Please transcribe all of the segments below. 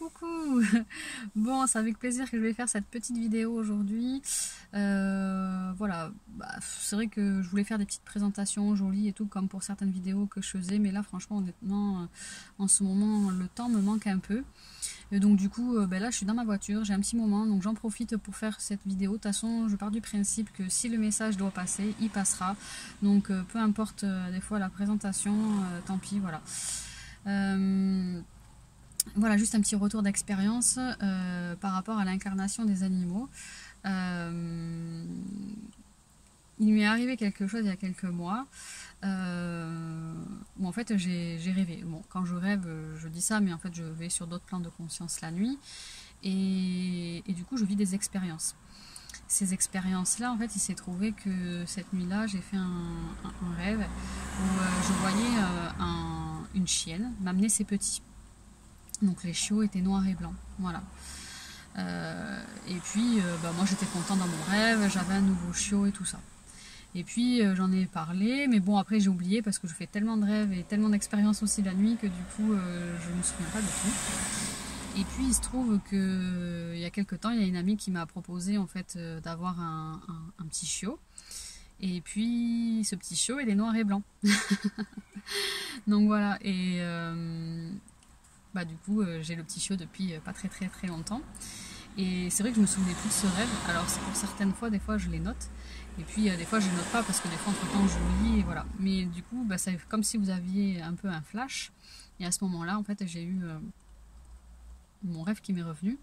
Coucou. Bon, c'est avec plaisir que je vais faire cette petite vidéo aujourd'hui. Voilà, c'est vrai que je voulais faire des petites présentations jolies et tout, comme pour certaines vidéos que je faisais, mais là, franchement, honnêtement, en ce moment, le temps me manque un peu. Et donc, du coup, là, je suis dans ma voiture, j'ai un petit moment, donc j'en profite pour faire cette vidéo. De toute façon, je pars du principe que si le message doit passer, il passera. Donc, peu importe, des fois, la présentation, tant pis, voilà. Voilà, juste un petit retour d'expérience par rapport à l'incarnation des animaux. Euh, il m'est arrivé quelque chose il y a quelques mois où en fait j'ai rêvé. Bon, quand je rêve, je dis ça, mais en fait je vais sur d'autres plans de conscience la nuit et du coup je vis des expériences. Ces expériences-là, en fait, il s'est trouvé que cette nuit-là, j'ai fait un rêve où je voyais une chienne m'amener ses petits. Donc les chiots étaient noirs et blancs, voilà. Et puis moi j'étais contente dans mon rêve, j'avais un nouveau chiot et tout ça. Et puis j'en ai parlé, mais bon après j'ai oublié parce que je fais tellement de rêves et tellement d'expériences aussi la nuit que du coup je ne me souviens pas du tout. Et puis il se trouve que il y a quelques temps il y a une amie qui m'a proposé en fait d'avoir un petit chiot. Et puis ce petit chiot il est noir et blanc. Donc voilà, et du coup j'ai le petit chiot depuis pas très longtemps. Et c'est vrai que je me souvenais plus de ce rêve. Alors c'est pour certaines fois, des fois je les note. Et puis des fois je les note pas parce que des fois entre temps je lis et voilà. Mais du coup c'est comme si vous aviez un peu un flash. Et à ce moment-là en fait j'ai eu mon rêve qui m'est revenu.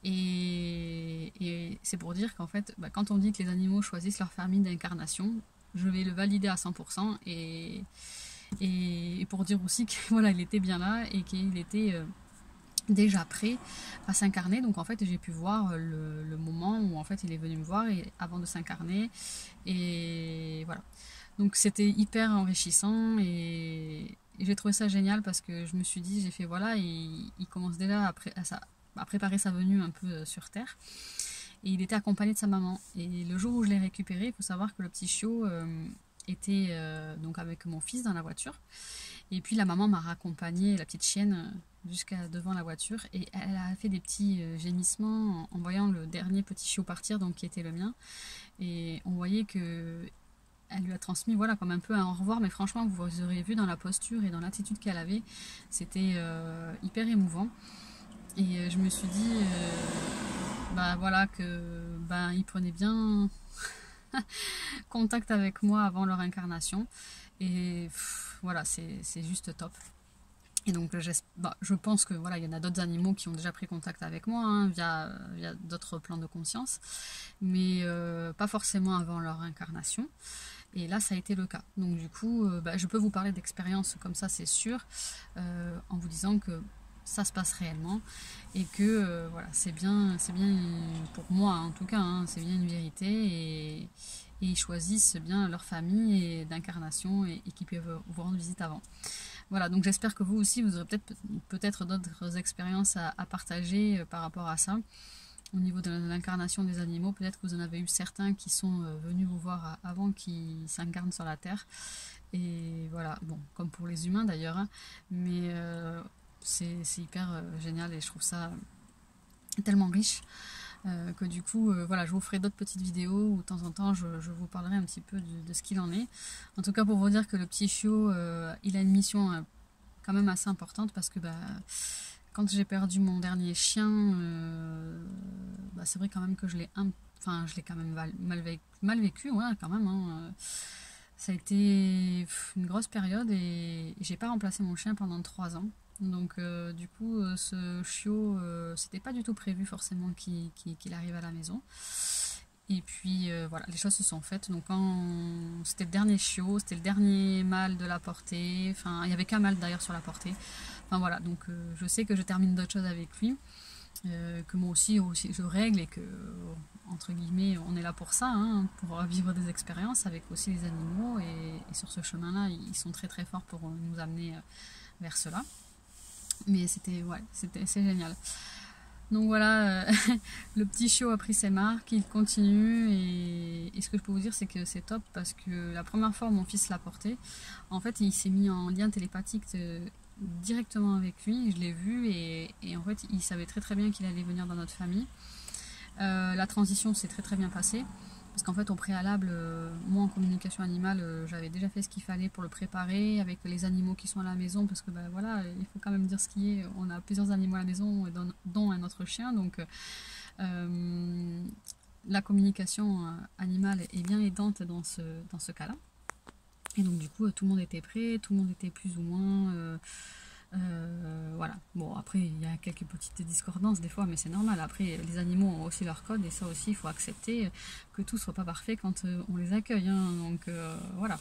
Et c'est pour dire qu'en fait quand on dit que les animaux choisissent leur famille d'incarnation, je vais le valider à 100%. Et pour dire aussi que voilà, il était bien là et qu'il était déjà prêt à s'incarner. Donc en fait j'ai pu voir le moment où en fait il est venu me voir avant de s'incarner. Et voilà. Donc c'était hyper enrichissant et j'ai trouvé ça génial parce que je me suis dit, j'ai fait voilà, il commence déjà à préparer sa venue un peu sur Terre. Et il était accompagné de sa maman. Et le jour où je l'ai récupéré, il faut savoir que le petit chiot était donc avec mon fils dans la voiture. Et puis la maman m'a raccompagné, la petite chienne, jusqu'à devant la voiture. Et elle a fait des petits gémissements en voyant le dernier petit chiot partir, donc qui était le mien. Et on voyait que elle lui a transmis voilà comme un peu un au revoir, mais franchement vous auriez vu dans la posture et dans l'attitude qu'elle avait, c'était hyper émouvant. Et je me suis dit voilà que il prenait bien contact avec moi avant leur incarnation. Et voilà, c'est juste top. Et donc je pense que voilà, il y en a d'autres animaux qui ont déjà pris contact avec moi hein, via d'autres plans de conscience, mais pas forcément avant leur incarnation. Et là, ça a été le cas. Donc du coup, je peux vous parler d'expérience comme ça, c'est sûr, en vous disant que ça se passe réellement et que voilà, c'est bien pour moi en tout cas, hein, c'est bien une vérité et ils choisissent bien leur famille et d'incarnation et qui peuvent vous rendre visite avant. Voilà, donc j'espère que vous aussi, vous aurez peut-être d'autres expériences à partager par rapport à ça. Au niveau de l'incarnation des animaux, peut-être que vous en avez eu certains qui sont venus vous voir avant qu'ils s'incarnent sur la Terre. Et voilà, bon, comme pour les humains d'ailleurs, hein, mais c'est hyper génial et je trouve ça tellement riche. Que du coup, voilà, je vous ferai d'autres petites vidéos où de temps en temps je vous parlerai un petit peu de ce qu'il en est. En tout cas, pour vous dire que le petit chiot, il a une mission quand même assez importante parce que quand j'ai perdu mon dernier chien, c'est vrai quand même que je l'ai quand même mal vécu, ouais, quand même. Hein. Ça a été une grosse période et j'ai pas remplacé mon chien pendant 3 ans. Donc du coup ce chiot c'était pas du tout prévu forcément qu'il arrive à la maison. Et puis voilà, les choses se sont faites. Donc quand c'était le dernier chiot, c'était le dernier mâle de la portée. Enfin, il n'y avait qu'un mâle d'ailleurs sur la portée. Enfin voilà, donc je sais que je termine d'autres choses avec lui. Que moi aussi je règle et que entre guillemets on est là pour ça, hein, pour vivre des expériences avec aussi les animaux et sur ce chemin là ils sont très forts pour nous amener vers cela. Mais c'est génial. Donc voilà, le petit chiot a pris ses marques, il continue et ce que je peux vous dire c'est que c'est top parce que la première fois où mon fils l'a porté, en fait il s'est mis en lien télépathique directement avec lui, je l'ai vu et en fait, il savait très très bien qu'il allait venir dans notre famille. La transition s'est très très bien passée. Parce qu'en fait, au préalable, moi en communication animale, j'avais déjà fait ce qu'il fallait pour le préparer avec les animaux qui sont à la maison. Parce que ben, voilà, il faut quand même dire ce qui est. On a plusieurs animaux à la maison, dont un autre chien. Donc la communication animale est bien aidante dans ce cas-là. Et donc du coup, tout le monde était prêt, tout le monde était plus ou moins... voilà. Bon, après, il y a quelques petites discordances des fois, mais c'est normal. Après, les animaux ont aussi leur code, et ça aussi, il faut accepter que tout soit pas parfait quand on les accueille. Hein. Donc voilà.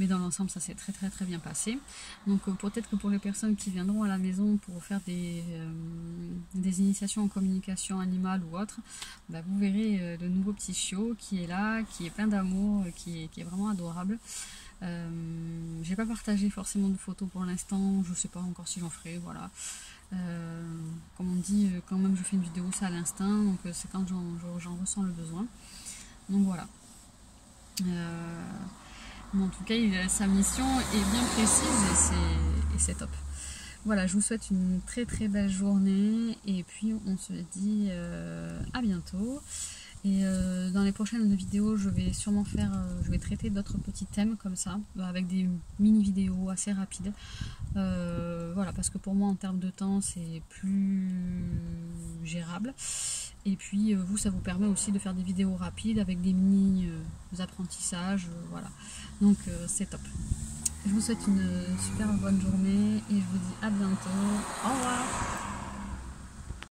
Mais dans l'ensemble, ça s'est très très très bien passé. Donc peut-être que pour les personnes qui viendront à la maison pour faire des initiations en communication animale ou autre, bah, vous verrez le nouveau petit chiot qui est là, qui est plein d'amour, qui est vraiment adorable. J'ai pas partagé forcément de photos pour l'instant, je sais pas encore si j'en ferai, voilà. Comme on dit, quand même je fais une vidéo, c'est à l'instinct, donc c'est quand j'en ressens le besoin. Donc voilà. Mais en tout cas, sa mission est bien précise et c'est top. Voilà, je vous souhaite une très très belle journée et puis on se dit à bientôt. Et dans les prochaines vidéos, je vais sûrement je vais traiter d'autres petits thèmes comme ça, avec des mini vidéos assez rapides. Voilà, parce que pour moi en termes de temps c'est plus gérable. Et puis vous, ça vous permet aussi de faire des vidéos rapides avec des mini apprentissages, voilà. Donc c'est top. Je vous souhaite une super bonne journée et je vous dis à bientôt. Au revoir.